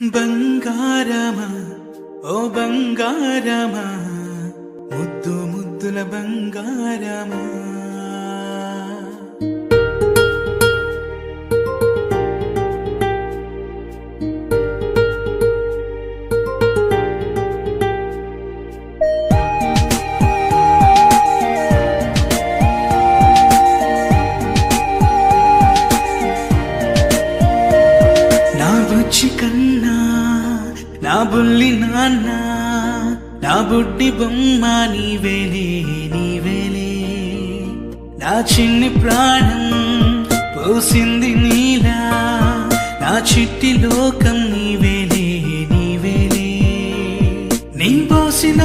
బంగారమా ఓ బంగారమా ముద్దు ముద్దుల బంగారమా నా బుజ్జి కన్నా నా బుల్లి నాన్న నా బుడ్డి బొమ్మ నీవేలే నీవేలే నా చిన్ని ప్రాణం పోసింది నీలా నా చిట్టి లోకం నీవేలే నీవేలే నీ పోసిన